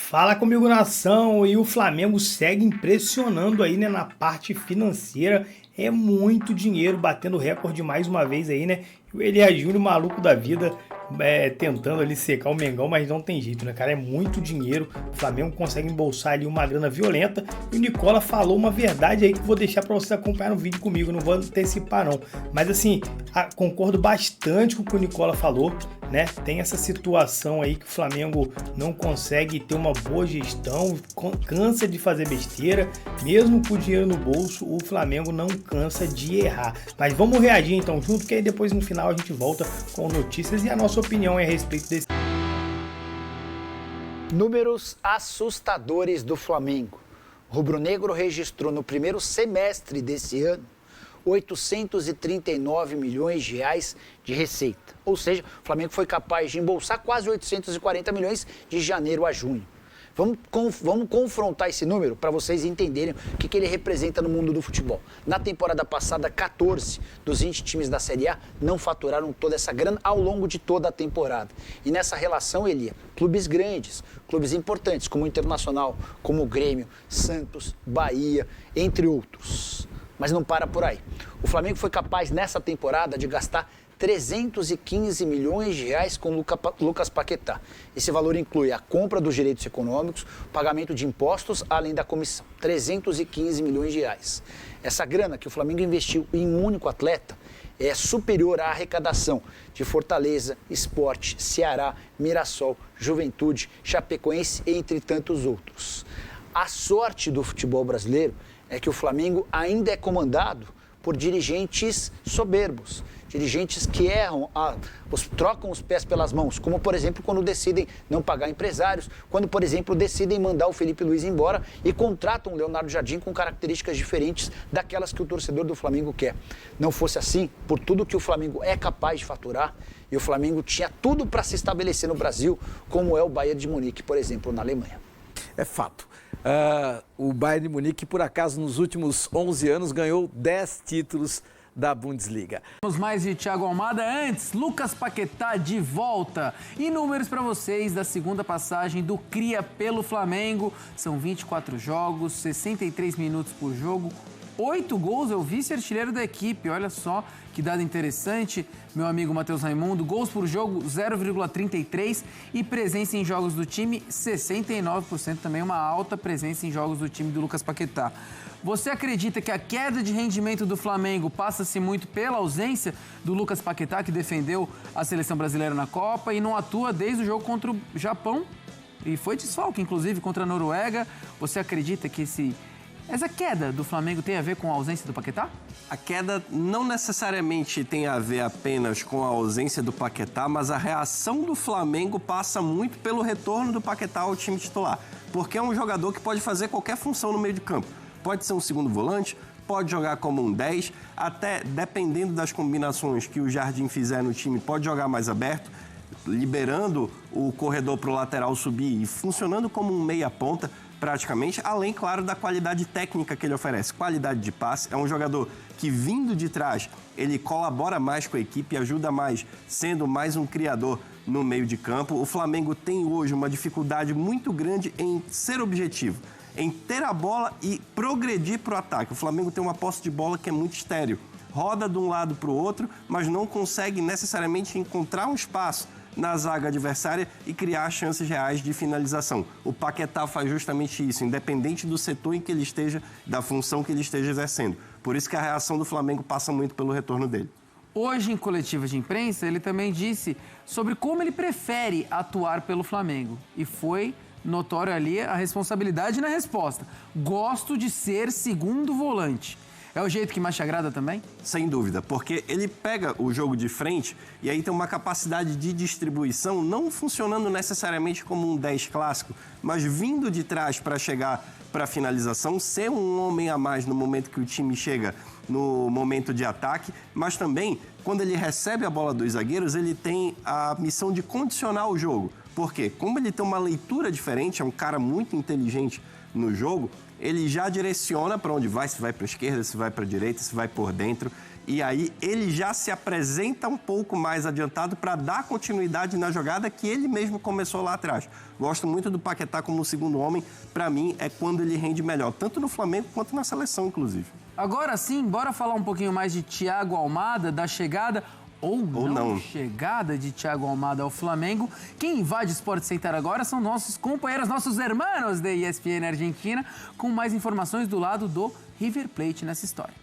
Fala comigo, nação! E o Flamengo segue impressionando aí, né, na parte financeira. É muito dinheiro, batendo recorde mais uma vez aí, né? O Elias Júnior, maluco da vida, tentando ali secar o Mengão, mas não tem jeito, né, cara? É muito dinheiro. O Flamengo consegue embolsar ali uma grana violenta. E o Nicola falou uma verdade aí que eu vou deixar pra vocês acompanhar no vídeo comigo. Não vou antecipar, não. Mas assim, concordo bastante com o que o Nicola falou, né? Tem essa situação aí que o Flamengo não consegue ter uma boa gestão, cansa de fazer besteira, mesmo com o dinheiro no bolso, o Flamengo não cansa de errar. Mas vamos reagir então junto, que aí depois no final a gente volta com notícias e a nossa opinião a respeito desse. Números assustadores do Flamengo. O rubro-negro registrou no primeiro semestre desse ano 839 milhões de reais de receita. Ou seja, o Flamengo foi capaz de embolsar quase 840 milhões de janeiro a junho. Vamos confrontar esse número para vocês entenderem o que ele representa no mundo do futebol. Na temporada passada, 14 dos 20 times da Série A não faturaram toda essa grana ao longo de toda a temporada. E nessa relação, Elia, clubes grandes, clubes importantes, como o Internacional, como o Grêmio, Santos, Bahia, entre outros. Mas não para por aí. O Flamengo foi capaz, nessa temporada, de gastar 315 milhões de reais com Lucas Paquetá. Esse valor inclui a compra dos direitos econômicos, o pagamento de impostos, além da comissão. 315 milhões de reais. Essa grana que o Flamengo investiu em um único atleta é superior à arrecadação de Fortaleza, Sport, Ceará, Mirassol, Juventude, Chapecoense, entre tantos outros. A sorte do futebol brasileiro é que o Flamengo ainda é comandado por dirigentes soberbos, dirigentes que erram, trocam os pés pelas mãos, como, por exemplo, quando decidem não pagar empresários, quando, por exemplo, decidem mandar o Felipe Luiz embora e contratam o Leonardo Jardim com características diferentes daquelas que o torcedor do Flamengo quer. Não fosse assim, por tudo que o Flamengo é capaz de faturar, e o Flamengo tinha tudo para se estabelecer no Brasil, como é o Bayern de Munique, por exemplo, na Alemanha. É fato. O Bayern de Munique, por acaso, nos últimos 11 anos, ganhou 10 títulos da Bundesliga. Temos mais de Thiago Almada. Antes, Lucas Paquetá de volta. E números para vocês da segunda passagem do Cria pelo Flamengo. São 24 jogos, 63 minutos por jogo, 8 gols, é o vice-artilheiro da equipe. Olha só que dado interessante, meu amigo Matheus Raimundo. Gols por jogo, 0,33 e presença em jogos do time, 69%. Também uma alta presença em jogos do time do Lucas Paquetá. Você acredita que a queda de rendimento do Flamengo passa-se muito pela ausência do Lucas Paquetá, que defendeu a seleção brasileira na Copa e não atua desde o jogo contra o Japão? E foi desfalque, inclusive, contra a Noruega. Você acredita que essa queda do Flamengo tem a ver com a ausência do Paquetá? A queda não necessariamente tem a ver apenas com a ausência do Paquetá, mas a reação do Flamengo passa muito pelo retorno do Paquetá ao time titular. Porque é um jogador que pode fazer qualquer função no meio de campo. Pode ser um segundo volante, pode jogar como um 10, até dependendo das combinações que o Jardim fizer no time, pode jogar mais aberto, liberando o corredor para o lateral subir e funcionando como um meia-ponta, praticamente, além, claro, da qualidade técnica que ele oferece. Qualidade de passe, é um jogador que, vindo de trás, ele colabora mais com a equipe, ajuda mais, sendo mais um criador no meio de campo. O Flamengo tem hoje uma dificuldade muito grande em ser objetivo, em ter a bola e progredir para o ataque. O Flamengo tem uma posse de bola que é muito estéril. Roda de um lado para o outro, mas não consegue necessariamente encontrar um espaço na zaga adversária e criar chances reais de finalização. O Paquetá faz justamente isso, independente do setor em que ele esteja, da função que ele esteja exercendo. Por isso que a reação do Flamengo passa muito pelo retorno dele. Hoje, em coletiva de imprensa, ele também disse sobre como ele prefere atuar pelo Flamengo. E foi notório ali a responsabilidade na resposta. Gosto de ser segundo volante. É o jeito que mais te agrada também? Sem dúvida, porque ele pega o jogo de frente e aí tem uma capacidade de distribuição, não funcionando necessariamente como um 10 clássico, mas vindo de trás para chegar para a finalização, ser um homem a mais no momento que o time chega no momento de ataque, mas também, quando ele recebe a bola dos zagueiros, ele tem a missão de condicionar o jogo. Por quê? Como ele tem uma leitura diferente, é um cara muito inteligente no jogo, ele já direciona para onde vai, se vai para a esquerda, se vai para a direita, se vai por dentro. E aí ele já se apresenta um pouco mais adiantado para dar continuidade na jogada que ele mesmo começou lá atrás. Gosto muito do Paquetá como segundo homem. Para mim, é quando ele rende melhor, tanto no Flamengo quanto na seleção, inclusive. Agora sim, bora falar um pouquinho mais de Thiago Almada, da chegada ou não chegada de Thiago Almada ao Flamengo. Quem invade o Sport Center agora são nossos companheiros, nossos hermanos da ESPN Argentina, com mais informações do lado do River Plate nessa história.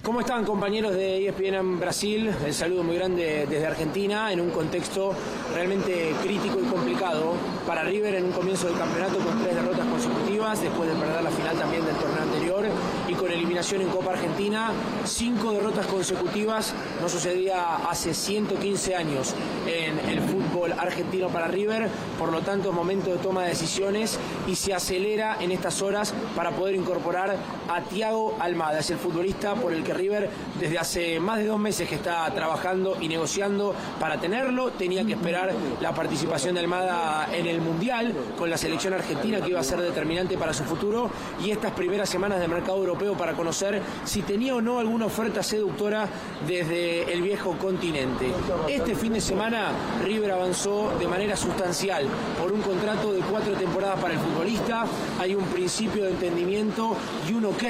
¿Cómo están, compañeros de ESPN Brasil? El saludo muy grande desde Argentina en un contexto realmente crítico y complicado para River en un comienzo del campeonato con 3 derrotas consecutivas después de perder la final también del torneo anterior y con eliminación en Copa Argentina. 5 derrotas consecutivas no sucedía hace 115 años en el fútbol argentino para River, por lo tanto es momento de toma de decisiones y se acelera en estas horas para poder incorporar a Thiago Almada. Es el futbolista por el que River desde hace más de 2 meses que está trabajando y negociando para tenerlo. Tenía que esperar la participación de Almada en el Mundial con la selección argentina, que iba a ser determinante para su futuro, y estas primeras semanas de mercado europeo para conocer si tenía o no alguna oferta seductora desde el viejo continente. Este fin de semana River avanzó de manera sustancial por un contrato de 4 temporadas para el futbolista. Hay un principio de entendimiento y un ok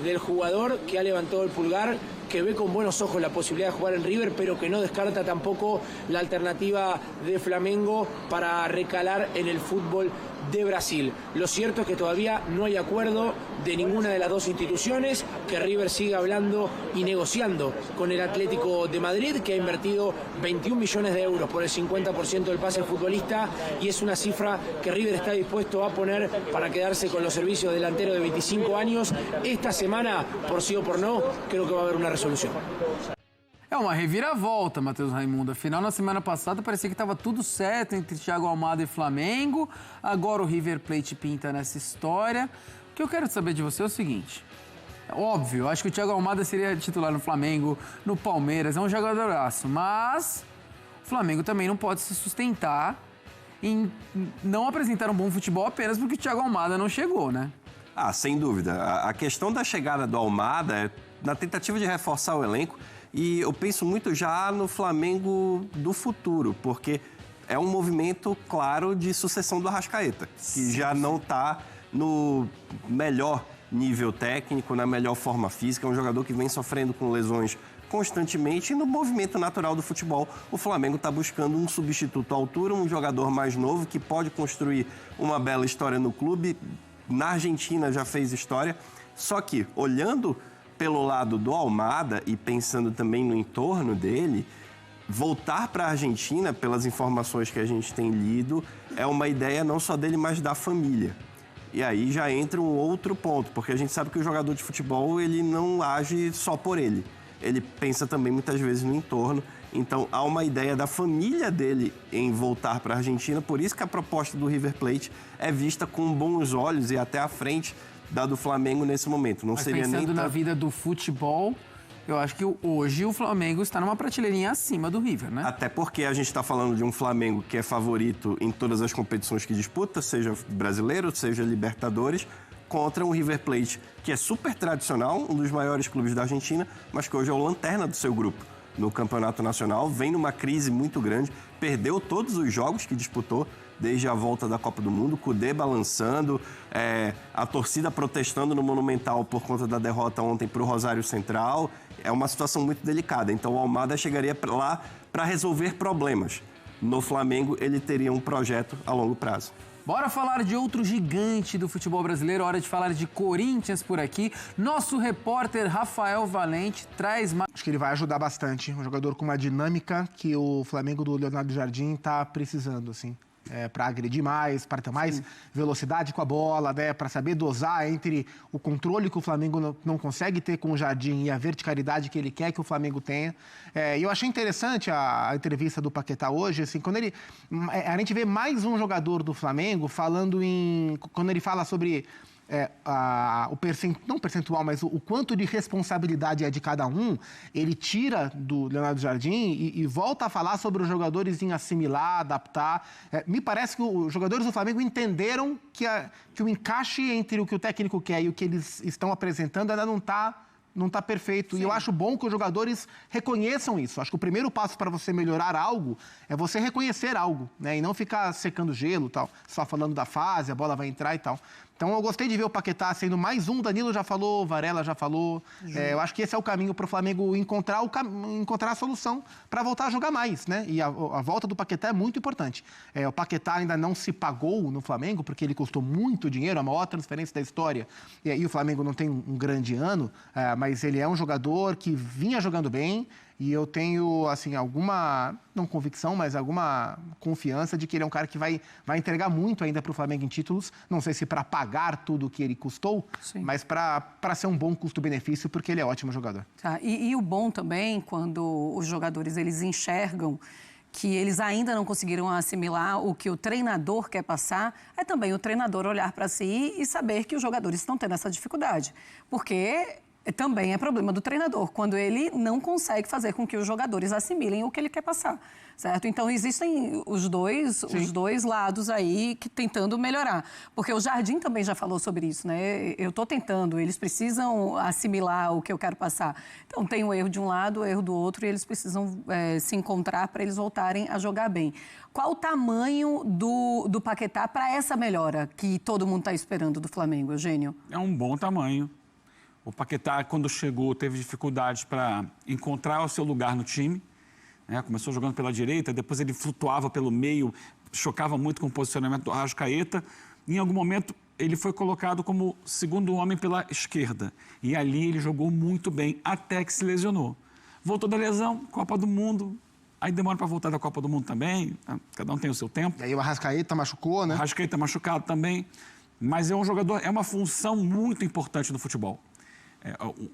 del jugador que ha levantado el pulgar, que ve con buenos ojos la posibilidad de jugar en River, pero que no descarta tampoco la alternativa de Flamengo para recalar en el fútbol de Brasil. Lo cierto es que todavía no hay acuerdo de ninguna de las dos instituciones, que River sigue hablando y negociando con el Atlético de Madrid, que ha invertido 21 millones de euros por el 50% del pase al futbolista, y es una cifra que River está dispuesto a poner para quedarse con los servicios delantero de 25 años. Esta semana, por sí o por no, creo que va a haber una resolución. É uma reviravolta, Matheus Raimundo. Afinal, na semana passada parecia que estava tudo certo entre Thiago Almada e Flamengo. Agora o River Plate pinta nessa história. O que eu quero saber de você é o seguinte. Óbvio, acho que o Thiago Almada seria titular no Flamengo, no Palmeiras, é um jogadoraço. Mas o Flamengo também não pode se sustentar em não apresentar um bom futebol apenas porque o Thiago Almada não chegou, né? Ah, sem dúvida. A questão da chegada do Almada é na tentativa de reforçar o elenco. E eu penso muito já no Flamengo do futuro, porque é um movimento claro de sucessão do Arrascaeta, que já não está no melhor nível técnico, na melhor forma física. É um jogador que vem sofrendo com lesões constantemente, e no movimento natural do futebol, o Flamengo está buscando um substituto à altura, um jogador mais novo que pode construir uma bela história no clube. Na Argentina já fez história, só que olhando pelo lado do Almada e pensando também no entorno dele, voltar para a Argentina, pelas informações que a gente tem lido, é uma ideia não só dele, mas da família. E aí já entra um outro ponto, porque a gente sabe que o jogador de futebol, ele não age só por ele. Ele pensa também muitas vezes no entorno. Então há uma ideia da família dele em voltar para a Argentina, por isso que a proposta do River Plate é vista com bons olhos e até à frente da do Flamengo nesse momento. Não Mas seria pensando nem na vida do futebol, eu acho que hoje o Flamengo está numa prateleirinha acima do River, né? Até porque a gente está falando de um Flamengo que é favorito em todas as competições que disputa, seja brasileiro, seja Libertadores, contra um River Plate que é super tradicional, um dos maiores clubes da Argentina, mas que hoje é o lanterna do seu grupo no Campeonato Nacional, vem numa crise muito grande, perdeu todos os jogos que disputou desde a volta da Copa do Mundo, Kudê balançando, a torcida protestando no Monumental por conta da derrota ontem para o Rosário Central. É uma situação muito delicada. Então o Almada chegaria lá para resolver problemas. No Flamengo, ele teria um projeto a longo prazo. Bora falar de outro gigante do futebol brasileiro, hora de falar de Corinthians por aqui. Nosso repórter Rafael Valente traz mais... Acho que ele vai ajudar bastante, um jogador com uma dinâmica que o Flamengo do Leonardo Jardim está precisando, assim. Para agredir mais, para ter mais velocidade com a bola, né, para saber dosar entre o controle que o Flamengo não consegue ter com o Jardim e a verticalidade que ele quer que o Flamengo tenha. E eu achei interessante a entrevista do Paquetá hoje, assim, quando a gente vê mais um jogador do Flamengo falando quando ele fala sobre não percentual, mas o quanto de responsabilidade é de cada um, ele tira do Leonardo Jardim e volta a falar sobre os jogadores em assimilar, adaptar. Me parece que os jogadores do Flamengo entenderam que o encaixe entre o que o técnico quer e o que eles estão apresentando ainda não está perfeito. Sim. E eu acho bom que os jogadores reconheçam isso. Acho que o primeiro passo para você melhorar algo é você reconhecer algo, né? E não ficar secando gelo e tal, só falando da fase, a bola vai entrar e tal. Então, eu gostei de ver o Paquetá sendo mais um. Danilo já falou, Varela já falou. Eu acho que esse é o caminho para o Flamengo encontrar a solução para voltar a jogar mais, né? E a volta do Paquetá é muito importante. O Paquetá ainda não se pagou no Flamengo, porque ele custou muito dinheiro, a maior transferência da história. E o Flamengo não tem um grande ano, mas ele é um jogador que vinha jogando bem. E eu tenho, assim, alguma, não convicção, mas alguma confiança de que ele é um cara que vai entregar muito ainda para o Flamengo em títulos. Não sei se para pagar tudo o que ele custou, sim, mas para ser um bom custo-benefício, porque ele é ótimo jogador. Tá. E o bom também, quando os jogadores eles enxergam que eles ainda não conseguiram assimilar o que o treinador quer passar, é também o treinador olhar para si e saber que os jogadores estão tendo essa dificuldade. Porque também é problema do treinador, quando ele não consegue fazer com que os jogadores assimilem o que ele quer passar, certo? Então, existem os dois lados aí tentando melhorar. Porque o Jardim também já falou sobre isso, né? Eu estou tentando, eles precisam assimilar o que eu quero passar. Então, tem o erro de um lado, o erro do outro, e eles precisam se encontrar para eles voltarem a jogar bem. Qual o tamanho do Paquetá para essa melhora que todo mundo está esperando do Flamengo, Eugênio? É um bom tamanho. O Paquetá, quando chegou, teve dificuldades para encontrar o seu lugar no time, né? Começou jogando pela direita, depois ele flutuava pelo meio, chocava muito com o posicionamento do Arrascaeta. Em algum momento, ele foi colocado como segundo homem pela esquerda. E ali ele jogou muito bem, até que se lesionou. Voltou da lesão, Copa do Mundo. Aí demora para voltar da Copa do Mundo também, cada um tem o seu tempo. E aí o Arrascaeta machucou, né? O Arrascaeta machucado também. Mas é um jogador, é uma função muito importante no futebol.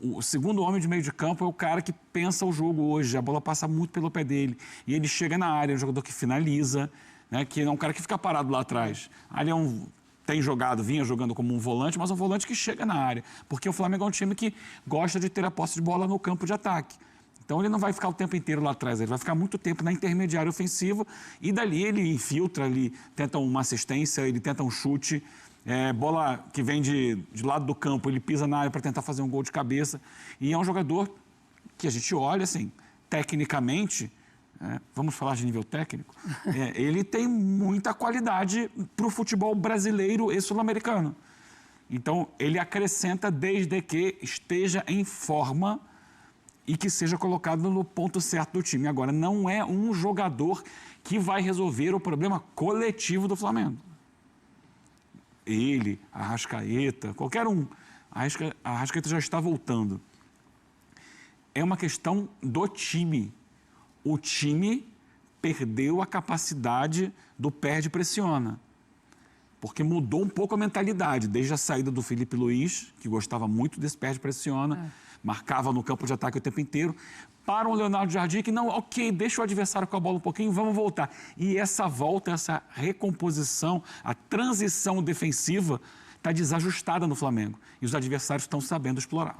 O segundo homem de meio de campo é o cara que pensa o jogo hoje, a bola passa muito pelo pé dele e ele chega na área, é um jogador que finaliza, né, que não é um cara que fica parado lá atrás. Ali vinha jogando como um volante, mas um volante que chega na área, porque o Flamengo é um time que gosta de ter a posse de bola no campo de ataque. Então ele não vai ficar o tempo inteiro lá atrás, ele vai ficar muito tempo na intermediária ofensiva e dali ele infiltra, ele tenta uma assistência, ele tenta um chute. Bola que vem de lado do campo, ele pisa na área para tentar fazer um gol de cabeça. E é um jogador que a gente olha, assim, tecnicamente, vamos falar de nível técnico, ele tem muita qualidade para o futebol brasileiro e sul-americano. Então, ele acrescenta desde que esteja em forma e que seja colocado no ponto certo do time. Agora, não é um jogador que vai resolver o problema coletivo do Flamengo. Ele, Arrascaeta, qualquer um. Arrascaeta já está voltando. É uma questão do time. O time perdeu a capacidade do perde-pressiona. Porque mudou um pouco a mentalidade, desde a saída do Felipe Luiz, que gostava muito desse perde-pressiona, marcava no campo de ataque o tempo inteiro, para um Leonardo Jardim que não, ok, deixa o adversário com a bola um pouquinho, vamos voltar. E essa volta, essa recomposição, a transição defensiva está desajustada no Flamengo. E os adversários estão sabendo explorar.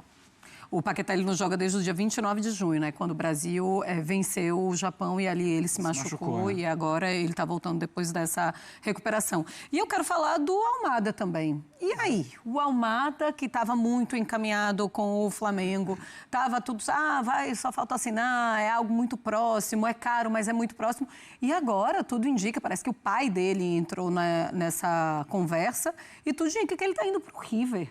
O Paquetá ele não joga desde o dia 29 de junho, né? Quando o Brasil venceu o Japão e ali ele se machucou e agora ele está voltando depois dessa recuperação. E eu quero falar do Almada também. E aí? O Almada, que estava muito encaminhado com o Flamengo, estava tudo, só falta assinar, é algo muito próximo, é caro, mas é muito próximo. E agora tudo indica, parece que o pai dele entrou nessa conversa e tudo indica que ele está indo para o River.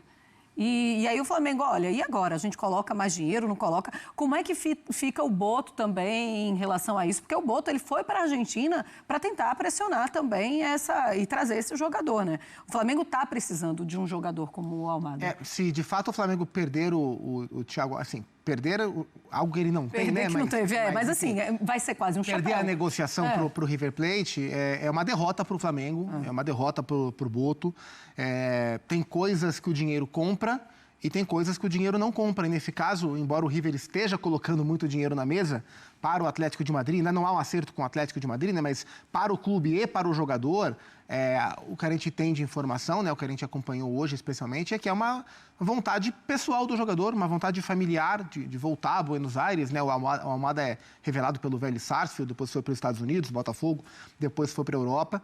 E aí o Flamengo, olha, e agora? A gente coloca mais dinheiro, não coloca? Como é que fica o Boto também em relação a isso? Porque o Boto ele foi para a Argentina para tentar pressionar também e trazer esse jogador, né? O Flamengo está precisando de um jogador como o Almada. Se de fato o Flamengo perder o Thiago, assim, perder algo que ele não tem, né? Que não teve, mas assim, vai ser quase um chapéu. Perder a negociação para o River Plate é uma derrota para o Flamengo, é uma derrota para o Boto. Tem coisas que o dinheiro compra e tem coisas que o dinheiro não compra. E nesse caso, embora o River esteja colocando muito dinheiro na mesa, para o Atlético de Madrid, ainda não há um acerto com o Atlético de Madrid, né? Mas para o clube e para o jogador, o que a gente tem de informação, né? O que a gente acompanhou hoje especialmente, é que é uma vontade pessoal do jogador, uma vontade familiar de voltar a Buenos Aires, né? O Almada é revelado pelo Vélez Sarsfield, depois foi para os Estados Unidos, Botafogo, depois foi para a Europa.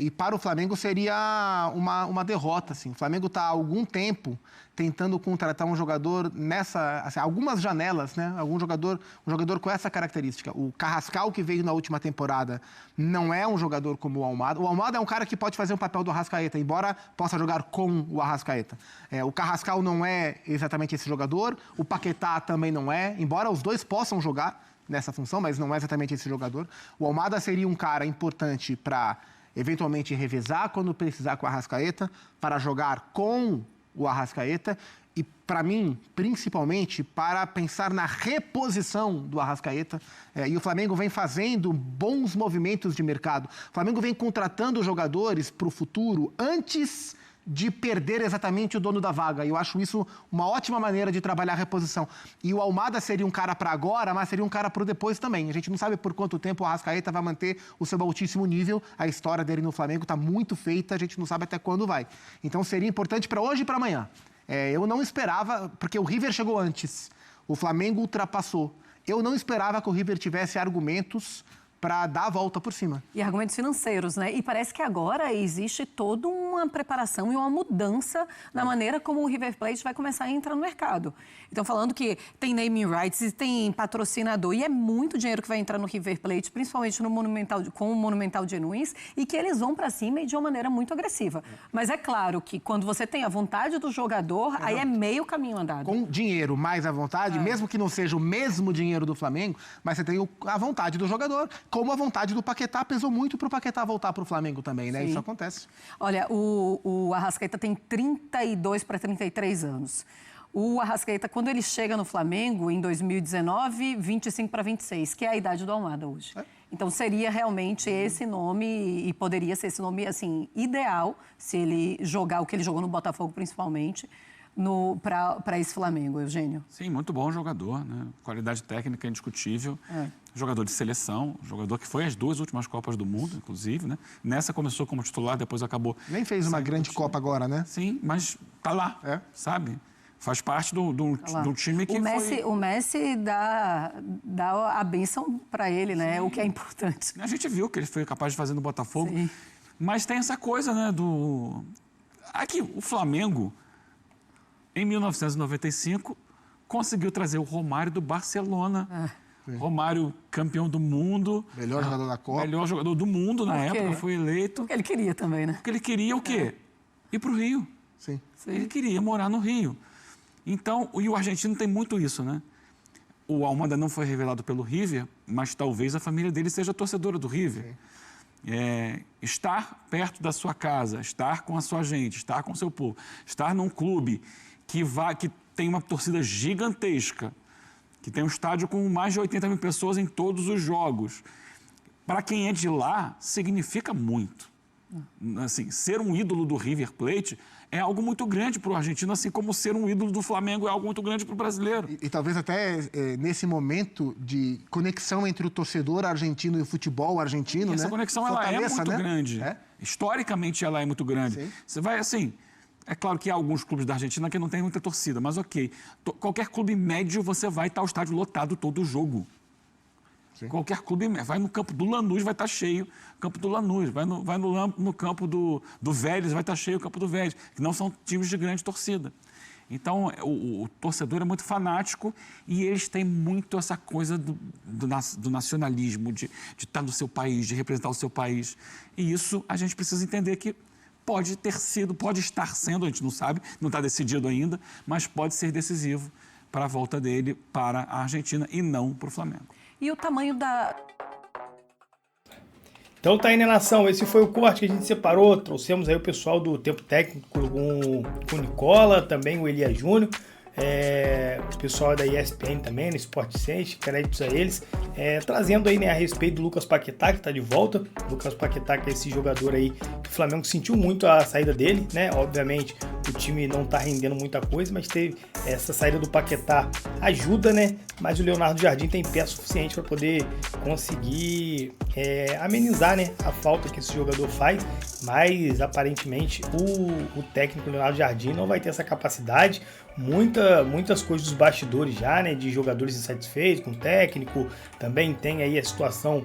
E para o Flamengo seria uma derrota, assim. O Flamengo está há algum tempo tentando contratar um jogador nessa, assim, algumas janelas, né? Um jogador com essa característica. O Carrascal, que veio na última temporada, não é um jogador como o Almada. O Almada é um cara que pode fazer o papel do Arrascaeta, embora possa jogar com o Arrascaeta. O Carrascal não é exatamente esse jogador, o Paquetá também não é, embora os dois possam jogar nessa função, mas não é exatamente esse jogador. O Almada seria um cara importante para eventualmente revezar quando precisar com o Arrascaeta, para jogar com o Arrascaeta e, para mim, principalmente, para pensar na reposição do Arrascaeta. E o Flamengo vem fazendo bons movimentos de mercado. O Flamengo vem contratando jogadores para o futuro antes de perder exatamente o dono da vaga. E eu acho isso uma ótima maneira de trabalhar a reposição. E o Almada seria um cara para agora, mas seria um cara para o depois também. A gente não sabe por quanto tempo o Arrascaeta vai manter o seu altíssimo nível. A história dele no Flamengo está muito feita, a gente não sabe até quando vai. Então seria importante para hoje e para amanhã. Eu não esperava, porque o River chegou antes, o Flamengo ultrapassou. Eu não esperava que o River tivesse argumentos para dar a volta por cima. E argumentos financeiros, né? E parece que agora existe toda uma preparação e uma mudança na maneira como o River Plate vai começar a entrar no mercado. Então, falando que tem naming rights e tem patrocinador, e é muito dinheiro que vai entrar no River Plate, principalmente no Monumental, com o Monumental de Nunes, e que eles vão para cima e de uma maneira muito agressiva. Mas é claro que quando você tem a vontade do jogador, aí é meio caminho andado. Com dinheiro mais à vontade, mesmo que não seja o mesmo dinheiro do Flamengo, mas você tem a vontade do jogador, como a vontade do Paquetá pesou muito para o Paquetá voltar para o Flamengo também, né? Sim. Isso acontece. Olha, o Arrascaeta tem 32 para 33 anos. O Arrascaeta, quando ele chega no Flamengo, em 2019, 25 para 26, que é a idade do Almada hoje. Então, seria realmente esse nome, e poderia ser esse nome, assim, ideal, se ele jogar o que ele jogou no Botafogo, principalmente, para esse Flamengo, Eugênio. Sim, muito bom jogador, né? Qualidade técnica indiscutível. Jogador de seleção, jogador que foi às 2 últimas Copas do Mundo, inclusive, né? Nessa começou como titular, depois acabou... Nem fez uma grande Copa agora, né? Sim, mas tá lá, sabe? Faz parte do time que O Messi dá a bênção para ele, né? Sim. O que é importante. A gente viu que ele foi capaz de fazer no Botafogo. Sim. Mas tem essa coisa, né? Aqui, o Flamengo, em 1995, conseguiu trazer o Romário do Barcelona. Romário, campeão do mundo. Melhor jogador da Copa. Melhor jogador do mundo na época, foi eleito. Porque ele queria também, né? Porque ele queria o quê? Ir para o Rio. Sim. Ele queria morar no Rio. Então, e o argentino tem muito isso, né? O Almada não foi revelado pelo River, mas talvez a família dele seja torcedora do River. Estar perto da sua casa, estar com a sua gente, estar com o seu povo, estar num clube que tem uma torcida gigantesca, que tem um estádio com mais de 80 mil pessoas em todos os jogos. Para quem é de lá, significa muito. Assim, ser um ídolo do River Plate é algo muito grande para o argentino, assim como ser um ídolo do Flamengo é algo muito grande para o brasileiro. E talvez até nesse momento de conexão entre o torcedor argentino e o futebol argentino, essa conexão ela é muito grande. Historicamente, ela é muito grande. Sim. Você vai assim... É claro que há alguns clubes da Argentina que não tem muita torcida, mas ok. Qualquer clube médio, você vai estar o estádio lotado todo o jogo. Sim. Qualquer clube, vai no campo do Lanús, vai estar cheio o campo do Lanús. Vai no campo do Vélez, vai estar cheio o campo do Vélez, que não são times de grande torcida. Então, o torcedor é muito fanático e eles têm muito essa coisa do nacionalismo, de estar no seu país, de representar o seu país. E isso a gente precisa entender que pode estar sendo, a gente não sabe, não está decidido ainda, mas pode ser decisivo para a volta dele para a Argentina e não para o Flamengo. E o tamanho da... Então tá aí, né, nação? Esse foi o corte que a gente separou. Trouxemos aí o pessoal do Tempo Técnico com o Nicola, também o Elias Júnior. O pessoal da ESPN também, no Sport Center, créditos a eles, trazendo aí, né, a respeito do Lucas Paquetá, que está de volta. Lucas Paquetá, que é esse jogador aí que o Flamengo sentiu muito a saída dele, né? Obviamente, o time não tá rendendo muita coisa, mas teve essa saída do Paquetá ajuda, né? Mas o Leonardo Jardim tem peça suficiente para poder conseguir amenizar, né, a falta que esse jogador faz, mas aparentemente o técnico Leonardo Jardim não vai ter essa capacidade. Muitas coisas dos bastidores já, né, de jogadores insatisfeitos com o técnico, também tem aí a situação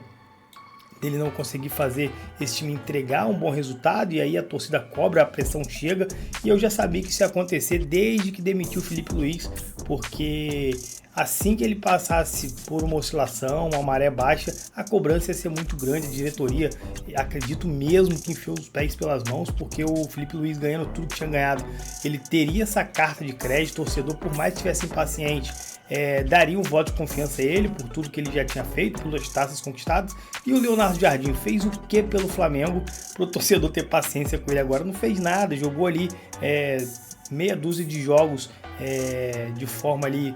dele não conseguir fazer esse time entregar um bom resultado, e aí a torcida cobra, a pressão chega, e eu já sabia que isso ia acontecer desde que demitiu o Felipe Luiz, porque assim que ele passasse por uma oscilação, uma maré baixa, a cobrança ia ser muito grande. A diretoria, acredito mesmo que enfiou os pés pelas mãos, porque o Felipe Luiz, ganhando tudo que tinha ganhado, ele teria essa carta de crédito. O torcedor, por mais que estivesse impaciente, daria um voto de confiança a ele por tudo que ele já tinha feito, pelas taças conquistadas. E o Leonardo Jardim fez o que pelo Flamengo para o torcedor ter paciência com ele agora? Não fez nada, jogou ali meia dúzia de jogos de forma ali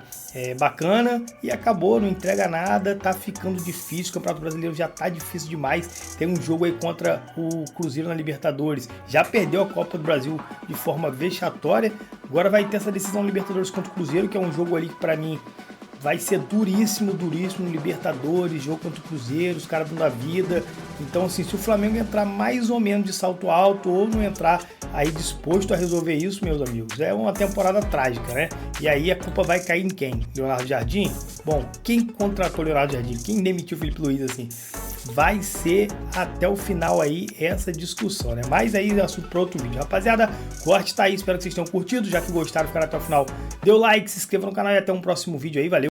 bacana e acabou, não entrega nada. Tá ficando difícil, o Campeonato Brasileiro já tá difícil demais. Tem um jogo aí contra o Cruzeiro na Libertadores, já perdeu a Copa do Brasil de forma vexatória, agora vai ter essa decisão Libertadores contra o Cruzeiro, que é um jogo ali que para mim vai ser duríssimo, Libertadores, jogo contra o Cruzeiro, os caras dando a vida. Então, assim, se o Flamengo entrar mais ou menos de salto alto ou não entrar aí disposto a resolver isso, meus amigos, é uma temporada trágica, né? E aí a culpa vai cair em quem? Leonardo Jardim? Bom, quem contratou Leonardo Jardim? Quem demitiu o Felipe Luiz, assim? Vai ser até o final aí essa discussão, né? Mas aí é assunto para outro vídeo. Rapaziada, corte tá aí, espero que vocês tenham curtido. Já que gostaram, ficaram até o final, dê o like, se inscreva no canal e até um próximo vídeo aí, valeu!